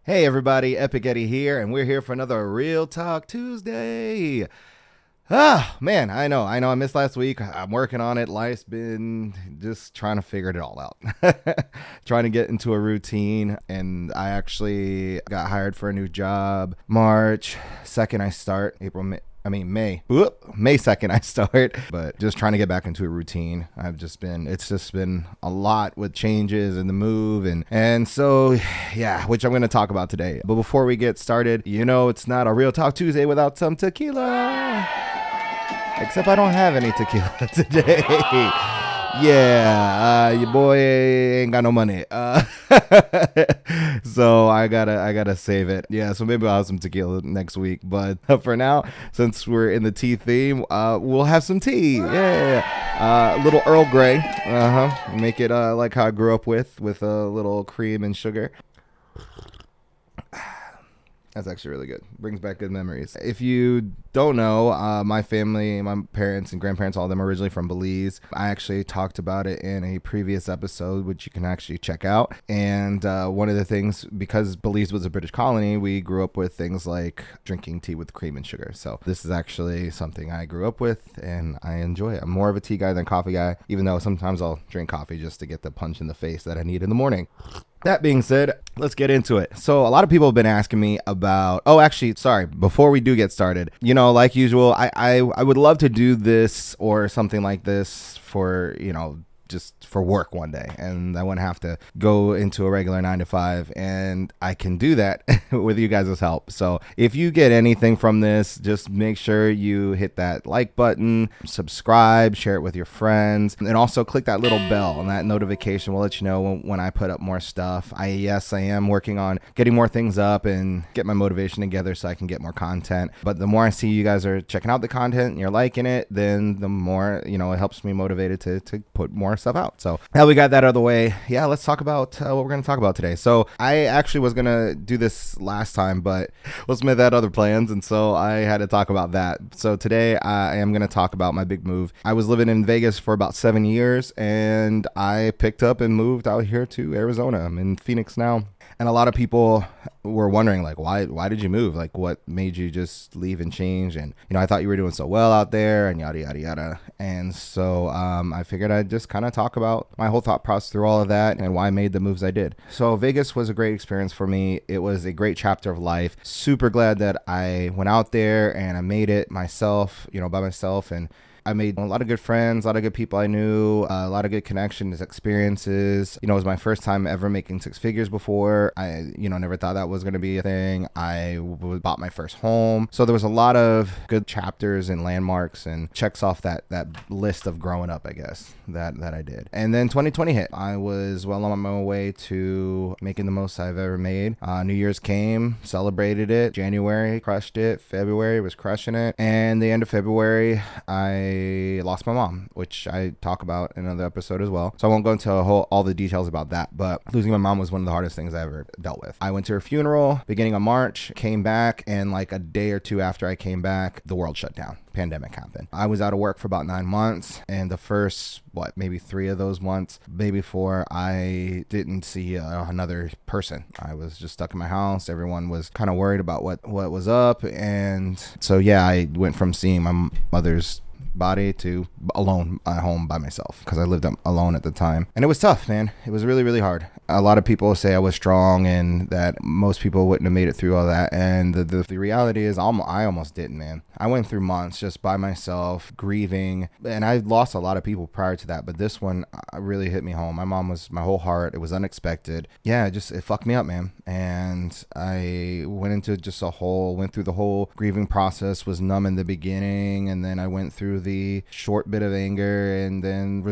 Hey everybody, Epic Eddie here, and we're here for another Real Talk Tuesday. Man, I know, I missed last week. I'm working on it. Life's been just trying to figure it all out. Trying to get into a routine, and I actually got hired for a new job. March 2nd, I start. May. May 2nd I start, but just trying to get back into a routine. It's just been a lot with changes and the move and so yeah, which I'm going to talk about today. But before we get started, it's not a Real Talk Tuesday without some tequila. Except I don't have any tequila today. Yeah, your boy ain't got no money. So I gotta save it. Yeah, so maybe I'll have some tequila next week. But for now, since we're in the tea theme, we'll have some tea. Yeah, a little Earl Grey. Make it like how I grew up with a little cream and sugar. That's actually really good. Brings back good memories. If you don't know, my family, my parents and grandparents, all of them are originally from Belize. I actually talked about it in a previous episode, which you can actually check out. And one of the things, because Belize was a British colony, we grew up with things like drinking tea with cream and sugar. So this is actually something I grew up with, and I enjoy it. I'm more of a tea guy than coffee guy, even though sometimes I'll drink coffee just to get the punch in the face that I need in the morning. That being said, let's get into it. So a lot of people have been asking me about, before we do get started, like usual, I would love to do this or something like this for, just for work one day, and I wouldn't have to go into a regular 9 to 5, and I can do that with you guys' help. So if you get anything from this, just make sure you hit that like button, subscribe, share it with your friends, and also click that little bell, and that notification will let you know when I put up more stuff. I am working on getting more things up and get my motivation together so I can get more content. But the more I see you guys are checking out the content and you're liking it, then the more, it helps me motivated to put more stuff out. So now we got that out of the way. Yeah, let's talk about what we're going to talk about today. So I actually was going to do this last time, but Will Smith had other plans, and so I had to talk about that. So today I am going to talk about my big move. I was living in Vegas for about 7 years, and I picked up and moved out here to Arizona. I'm in Phoenix now. And a lot of people were wondering, like, why did you move? Like, what made you just leave and change? And, I thought you were doing so well out there and yada, yada, yada. And so I figured I'd just kind of talk about my whole thought process through all of that and why I made the moves I did. So Vegas was a great experience for me. It was a great chapter of life. Super glad that I went out there and I made it myself, by myself. And I made a lot of good friends, a lot of good people I knew, a lot of good connections, experiences. It was my first time ever making six figures before. I, never thought that was going to be a thing. I bought my first home. So there was a lot of good chapters and landmarks and checks off that list of growing up, I guess, that I did. And then 2020 hit. I was well on my way to making the most I've ever made. New Year's came, celebrated it. January, crushed it. February was crushing it. And the end of February, I lost my mom, which I talk about in another episode as well. So I won't go into all the details about that, but losing my mom was one of the hardest things I ever dealt with. I went to her funeral beginning of March, came back, and like a day or two after I came back, the world shut down. Pandemic happened. I was out of work for about 9 months, and the first maybe 3 of those months, maybe 4, I didn't see another person. I was just stuck in my house. Everyone was kind of worried about what was up, and so yeah, I went from seeing my mother's body to alone at home by myself, because I lived alone at the time, and it was tough, man. It was really, really hard. A lot of people say I was strong and that most people wouldn't have made it through all that, and the reality is I almost didn't, man. I went through months just by myself grieving, and I lost a lot of people prior to that, but this one really hit me home. My mom was my whole heart. It was unexpected. Yeah, it fucked me up, man. And I went through the whole grieving process, was numb in the beginning, and then I went through the short bit of anger and then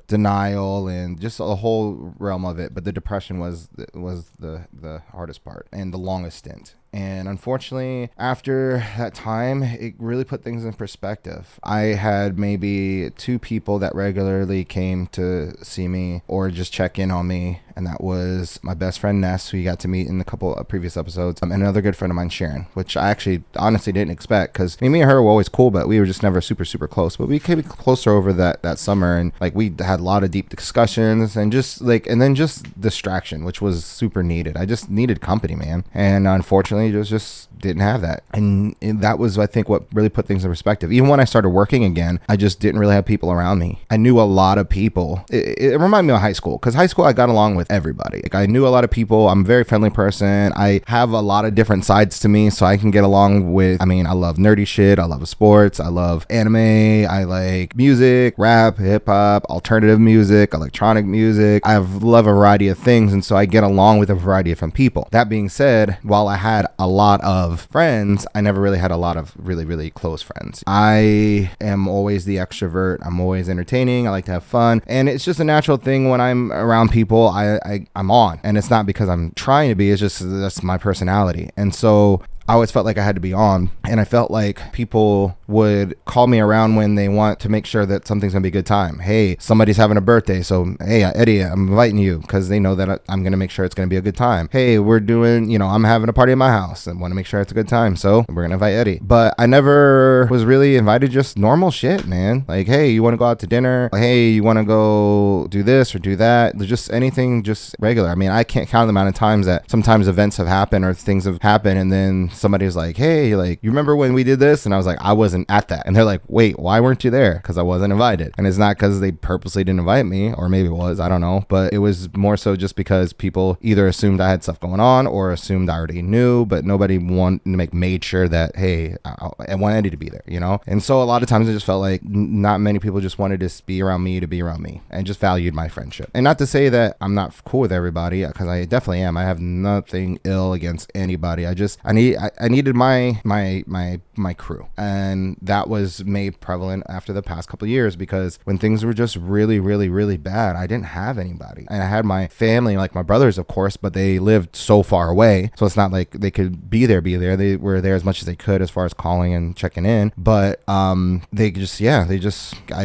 denial, and just a whole realm of it. But the depression was the hardest part and the longest stint. And unfortunately, after that time, it really put things in perspective. I had maybe 2 people that regularly came to see me or just check in on me. And that was my best friend Ness, who you got to meet in a couple of previous episodes, and another good friend of mine, Sharon, which I actually honestly didn't expect, because me and her were always cool, but we were just never super, super close. But we came closer over that summer, and like we had a lot of deep discussions, and just like, and then just distraction, which was super needed. I just needed company, man. And unfortunately, it was just didn't have that. And that was, I think, what really put things in perspective. Even when I started working again, I just didn't really have people around me. I knew a lot of people. It reminded me of high school, because high school I got along with everybody. Like, I knew a lot of people. I'm a very friendly person. I have a lot of different sides to me, so I can get along with, I mean, I love nerdy shit. I love sports. I love anime. I like music, rap, hip hop, alternative music, electronic music. I love a variety of things, and so I get along with a variety of different people. That being said, while I had a lot of friends, I never really had a lot of really, really close friends. I am always the extrovert. I'm always entertaining. I like to have fun, and it's just a natural thing when I'm around people. I'm on, and it's not because I'm trying to be. It's just that's my personality, and so I always felt like I had to be on, and I felt like people would call me around when they want to make sure that something's gonna be a good time. Hey, somebody's having a birthday, so hey, Eddie, I'm inviting you, because they know that I'm gonna make sure it's gonna be a good time. Hey, we're doing, I'm having a party at my house and want to make sure it's a good time, so we're gonna invite Eddie. But I never was really invited, just normal shit, man. Like, hey, you want to go out to dinner? Hey, you want to go do this or do that? Just anything, just regular. I mean, I can't count the amount of times that sometimes events have happened or things have happened, and then somebody's like, hey, like, you remember when we did this? And I was like, I wasn't at that. And they're like, wait, why weren't you there? Because I wasn't invited. And it's not because they purposely didn't invite me, or maybe it was, I don't know, but it was more so just because people either assumed I had stuff going on or assumed I already knew, but nobody wanted to made sure that, hey, I want Eddie to be there, And so a lot of times I just felt like not many people just wanted to be around me and just valued my friendship. And not to say that I'm not cool with everybody, because I definitely am. I have nothing ill against anybody. I needed my crew, and that was made prevalent after the past couple of years, because when things were just really, really, really bad, I didn't have anybody. And I had my family, like my brothers, of course, but they lived so far away, so it's not like they could be there. They were there as much as they could as far as calling and checking in, but I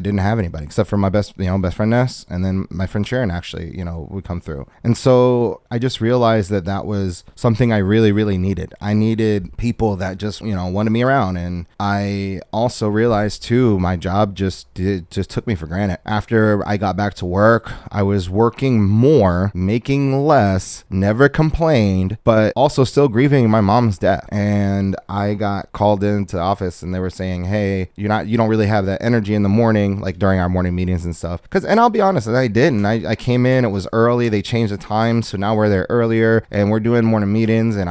didn't have anybody except for my best friend Ness, and then my friend Sharon actually, would come through. And so I just realized that was something I really, really needed. I needed people that just, wanted me around. And I also realized too, my job just took me for granted. After I got back to work, I was working more, making less, never complained, but also still grieving my mom's death. And I got called into the office, and they were saying, hey, you don't really have that energy in the morning, like during our morning meetings and stuff. And I'll be honest, I didn't. I came in, it was early, they changed the time, so now we're there earlier, and we're doing morning meetings, and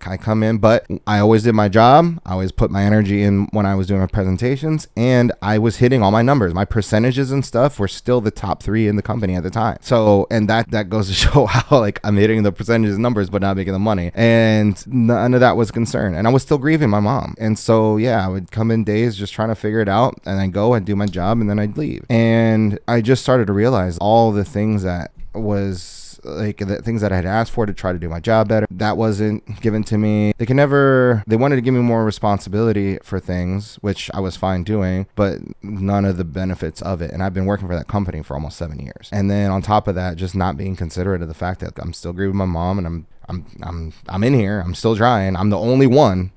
I come in, but I always did my job. I always put my energy in when I was doing my presentations, and I was hitting all my numbers. My percentages and stuff were still the top 3 in the company at the time. So, and that goes to show how, like, I'm hitting the percentages and numbers, but not making the money. And none of that was concern. And I was still grieving my mom. And so, yeah, I would come in days just trying to figure it out, and I'd go and do my job, and then I'd leave. And I just started to realize all the things that was like the things that I had asked for to try to do my job better, that wasn't given to me. They wanted to give me more responsibility for things, which I was fine doing, but none of the benefits of it. And I've been working for that company for almost 7 years. And then on top of that, just not being considerate of the fact that I'm still grieving my mom, and I'm in here. I'm still trying. I'm the only one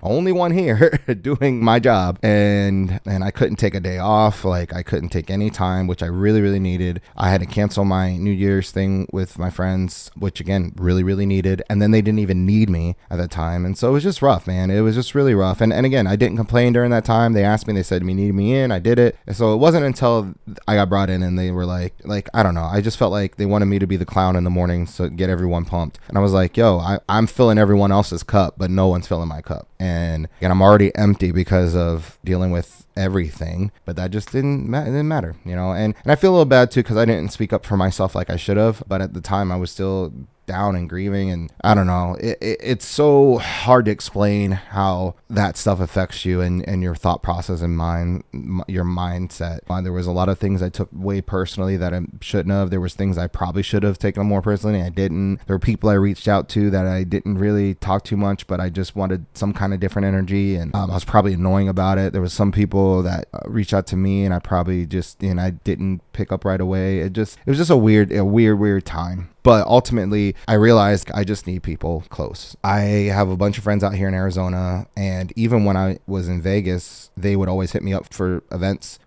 here doing my job. And I couldn't take a day off. Like, I couldn't take any time, which I really, really needed. I had to cancel my New Year's thing with my friends, which again, really, really needed. And then they didn't even need me at that time. And so it was just rough, man. It was just really rough. And again, I didn't complain during that time. They asked me, they said, needed me in. I did it. And so it wasn't until I got brought in and they were like, I don't know. I just felt like they wanted me to be the clown in the morning, so get everyone pumped. And I was like, yo, I'm filling everyone else's cup, but no one's filling my cup. and I'm already empty because of dealing with everything, but that just didn't matter, and I feel a little bad too because I didn't speak up for myself like I should have, but at the time I was still down and grieving, and I don't know, it's so hard to explain how that stuff affects you and your thought process and your mindset. There was a lot of things I took way personally that I shouldn't have. There was things I probably should have taken more personally. I didn't. There were people I reached out to that I didn't really talk too much, but I just wanted some kind of different energy, and I was probably annoying about it. There was some people that reached out to me and I probably just, I didn't pick up right away. It was just a weird time. But ultimately, I realized I just need people close. I have a bunch of friends out here in Arizona, and even when I was in Vegas, they would always hit me up for events.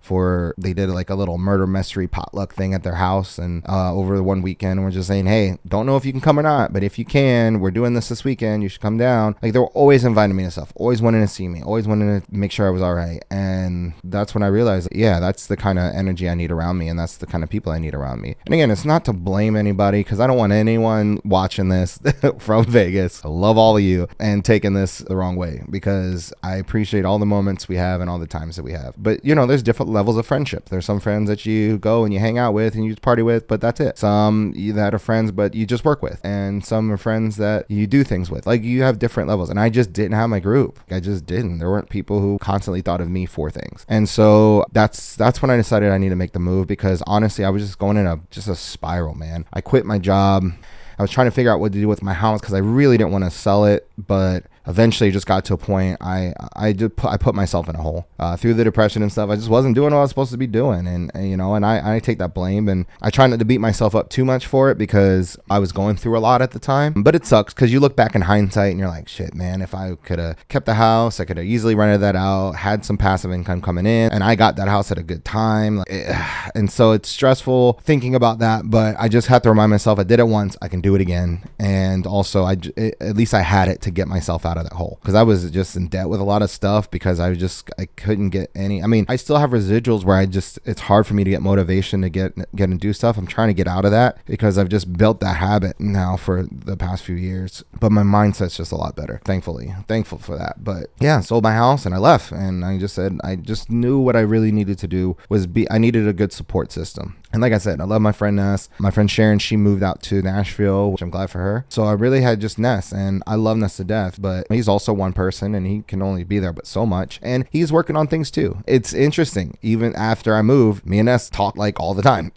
They did like a little murder mystery potluck thing at their house, and over the one weekend, we're just saying, hey, don't know if you can come or not, but if you can, we're doing this weekend, you should come down. Like, they were always inviting me to stuff, always wanting to see me, always wanting to make sure I was all right. And that's when I realized, yeah, that's the kind of energy I need around me, and that's the kind of people I need around me. And again, it's not to blame anybody, because I don't want anyone watching this from Vegas, I love all of you, and taking this the wrong way, because I appreciate all the moments we have and all the times that we have. But there's different levels of friendship. There's some friends that you go and you hang out with and you party with, but that's it. Some that are friends but you just work with, and some are friends that you do things with. Like, you have different levels, and I just didn't have my group. I just didn't. There weren't people who constantly thought of me for things. And so that's when I decided I need to make the move, because honestly, I was just going in a spiral, man. I quit my job. I was trying to figure out what to do with my house because I really didn't want to sell it, but eventually just got to a point I put myself in a hole through the depression and stuff. I just wasn't doing what I was supposed to be doing, and I take that blame, and I try not to beat myself up too much for it because I was going through a lot at the time. But it sucks because you look back in hindsight and you're like, shit, man, if I could have kept the house, I could have easily rented that out, had some passive income coming in, and I got that house at a good time. And so it's stressful thinking about that, but I just have to remind myself I did it once, I can do it again. And also at least I had it to get myself out of that hole, because I was just in debt with a lot of stuff because I couldn't get any. I mean, I still have residuals where it's hard for me to get motivation to get and do stuff. I'm trying to get out of that because I've just built that habit now for the past few years, but my mindset's just a lot better, thankful for that. But yeah, sold my house and I left, and I just knew what I really needed to do was I needed a good support system. And like I said, I love my friend Ness. My friend Sharon, she moved out to Nashville, which I'm glad for her. So I really had just Ness, and I love Ness to death, but he's also one person and he can only be there but so much. And he's working on things too. It's interesting. Even after I moved, me and Ness talk like all the time,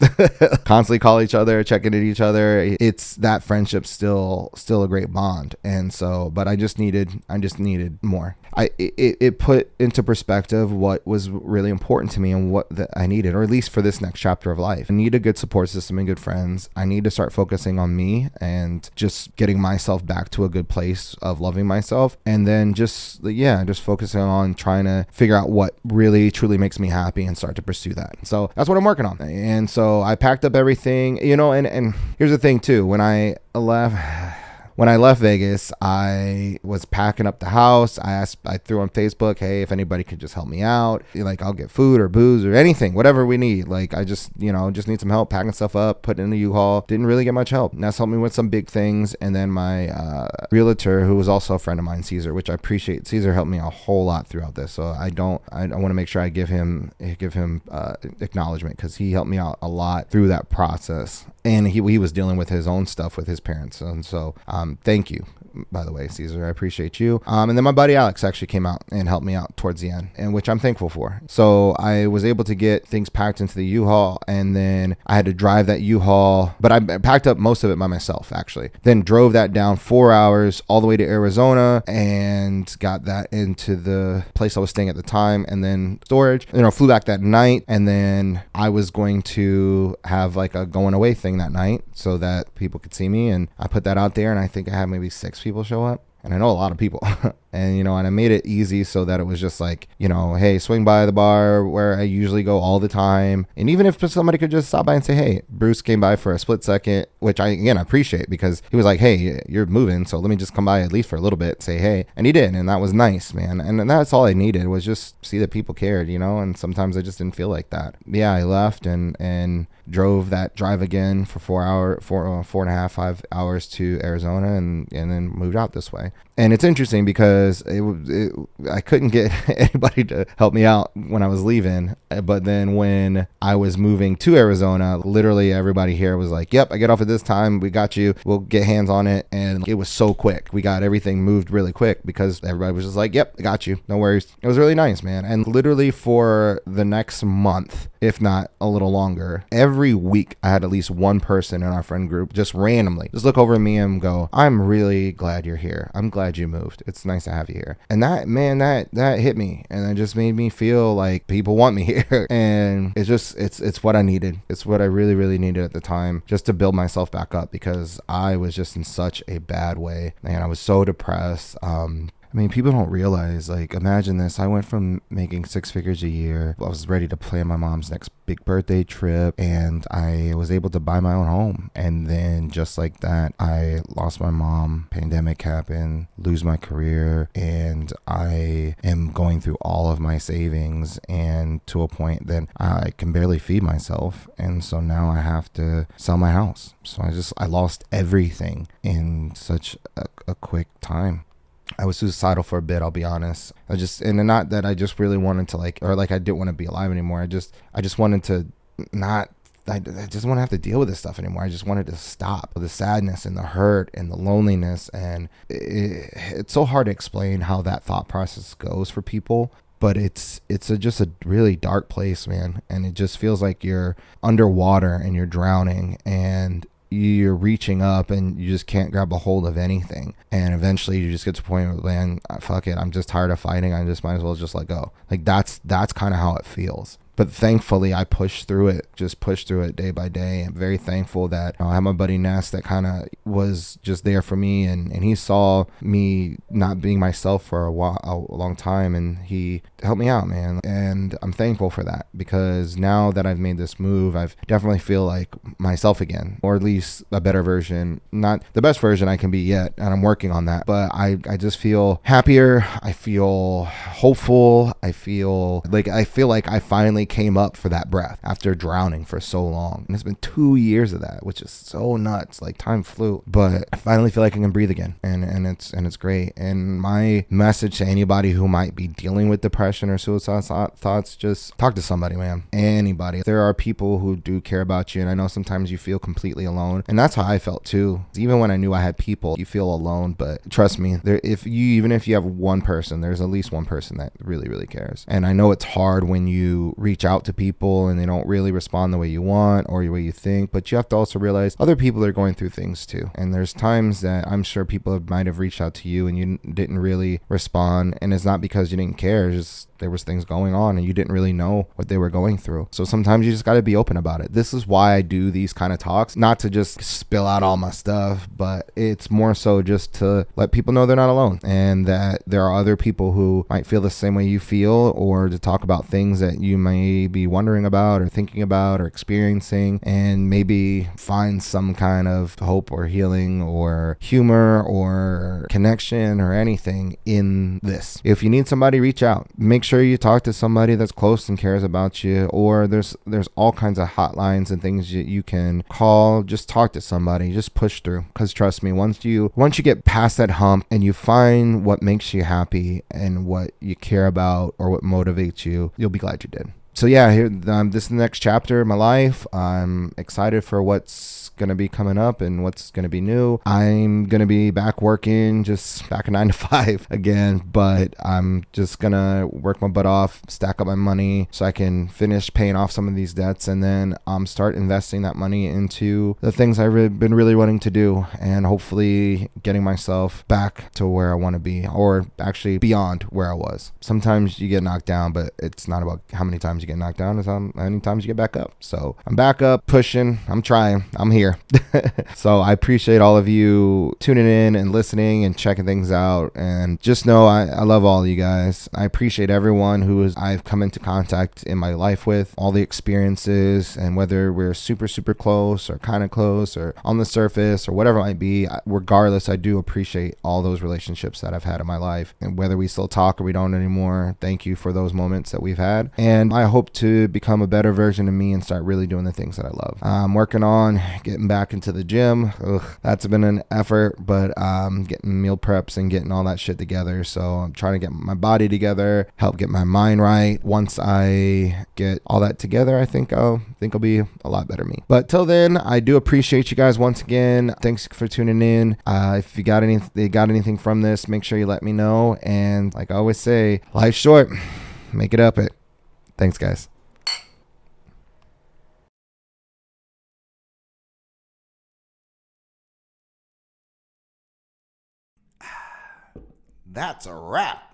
constantly call each other, checking at each other. It's that friendship still a great bond. And so, but I just needed more. It put into perspective what was really important to me and what I needed, or at least for this next chapter of life. I need a good support system and good friends. I need to start focusing on me and just getting myself back to a good place of loving myself. And then just focusing on trying to figure out what really truly makes me happy and start to pursue that. So that's what I'm working on. And so I packed up everything, and here's the thing too. When I left Vegas, I was packing up the house. I threw on Facebook, hey, if anybody could just help me out, like I'll get food or booze or anything, whatever we need. Like I just need some help packing stuff up, putting it in the U-Haul. Didn't really get much help. That's helped me with some big things. And then my realtor, who was also a friend of mine, Caesar, which I appreciate. Caesar helped me a whole lot throughout this. So I want to make sure I give him acknowledgement, because he helped me out a lot through that process. And he was dealing with his own stuff with his parents. And so thank you, by the way, Caesar. I appreciate you. And then my buddy Alex actually came out and helped me out towards the end, and which I'm thankful for. So I was able to get things packed into the U-Haul, and then I had to drive that U-Haul, but I packed up most of it by myself, actually. Then drove that down 4 hours all the way to Arizona and got that into the place I was staying at the time, and then storage. Flew back that night, and then I was going to have like a going away thing that night so that people could see me, and I put that out there, and I think I had maybe 6 people show up. And I know a lot of people. And I made it easy so that it was just like, hey, swing by the bar where I usually go all the time. And even if somebody could just stop by and say, hey, Bruce came by for a split second, which I appreciate, because he was like, hey, you're moving, so let me just come by at least for a little bit, say hey. And he did. And that was nice, man. And that's all I needed, was just see that people cared, and sometimes I just didn't feel like that. Yeah, I left and drove that drive again for 4.5, 5 hours to Arizona, and then moved out this way. And it's interesting because because I couldn't get anybody to help me out when I was leaving. But then when I was moving to Arizona, literally everybody here was like, yep, I get off at this time. We got you. We'll get hands on it. And it was so quick. We got everything moved really quick because everybody was just like, yep, I got you. No worries. It was really nice, man. And literally for the next month, if not a little longer, every week I had at least one person in our friend group just randomly just look over at me and go, I'm really glad you're here. I'm glad you moved. It's nice to have you here. And that, man, that hit me, and it just made me feel like people want me here. And it's what I needed. It's what I really, really needed at the time, just to build myself back up, because I was just in such a bad way, and I was so depressed. I mean, people don't realize, like, imagine this. I went from making 6 figures a year. I was ready to plan my mom's next big birthday trip, and I was able to buy my own home. And then just like that, I lost my mom, pandemic happened, lose my career, and I am going through all of my savings, and to a point that I can barely feed myself. And so now I have to sell my house. So I lost everything in such a quick time. I was suicidal for a bit, I'll be honest. And not that I just really wanted to I didn't want to be alive anymore. I just wanted to not, I just want to have to deal with this stuff anymore. I just wanted to stop the sadness and the hurt and the loneliness. And it's so hard to explain how that thought process goes for people. But it's just a really dark place, man. And it just feels like you're underwater and you're drowning, and you're reaching up and you just can't grab a hold of anything. And eventually you just get to a point where, man, fuck it, I'm just tired of fighting. I just might as well just let go. Like that's kind of how it feels. But thankfully, I pushed through it day by day. I'm very thankful that I have my buddy Ness that kind of was just there for me. And he saw me not being myself for a long time. And he helped me out, man. And I'm thankful for that, because now that I've made this move, I definitely feel like myself again, or at least a better version. Not the best version I can be yet, and I'm working on that. But I just feel happier. I feel hopeful. I feel like I finally came up for that breath after drowning for so long. And it's been 2 years of that, which is so nuts. Like, time flew. But I finally feel like I can breathe again. And it's great. And my message to anybody who might be dealing with depression or suicide thoughts, just talk to somebody, man. Anybody. There are people who do care about you, and I know sometimes you feel completely alone. And that's how I felt too. Even when I knew I had people, you feel alone. But trust me, even if you have one person, there's at least one person that really, really cares. And I know it's hard when you reach out to people and they don't really respond the way you want or the way you think, but you have to also realize other people are going through things too. And there's times that I'm sure people might have reached out to you and you didn't really respond, and it's not because you didn't care, it's just there was things going on and you didn't really know what they were going through. So sometimes you just got to be open about it. This is why I do these kind of talks, not to just spill out all my stuff, but it's more so just to let people know they're not alone, and that there are other people who might feel the same way you feel, or to talk about things that you may be wondering about or thinking about or experiencing, and maybe find some kind of hope or healing or humor or connection or anything in this. If you need somebody, reach out. Make sure you talk to somebody that's close and cares about you, or there's all kinds of hotlines and things you can call. Just talk to somebody, just push through, because trust me, once you get past that hump and you find what makes you happy and what you care about or what motivates you, you'll be glad you did. So yeah, here this is the next chapter of my life. I'm excited for what's going to be coming up and what's going to be new. I'm going to be back working, just back at 9 to 5 again, but I'm just going to work my butt off, stack up my money so I can finish paying off some of these debts, and then start investing that money into the things I've been really wanting to do, and hopefully getting myself back to where I want to be, or actually beyond where I was. Sometimes you get knocked down, but it's not about how many times you get knocked down, it's how many times you get back up. So I'm back up, pushing, I'm trying, I'm here. So I appreciate all of you tuning in and listening and checking things out, and just know I love all of you guys. I appreciate everyone I've come into contact in my life with, all the experiences, and whether we're super, super close or kind of close or on the surface or whatever it might be, regardless, I do appreciate all those relationships that I've had in my life, and whether we still talk or we don't anymore, thank you for those moments that we've had. And I hope hope to become a better version of me and start really doing the things that I love. I'm working on getting back into the gym. That's been an effort, but getting meal preps and getting all that shit together. So I'm trying to get my body together, help get my mind right. Once I get all that together, I think I'll be a lot better me. But till then, I do appreciate you guys once again. Thanks for tuning in. If you got anything from this, make sure you let me know. And like I always say, life's short. Make it up it. Thanks, guys. That's a wrap.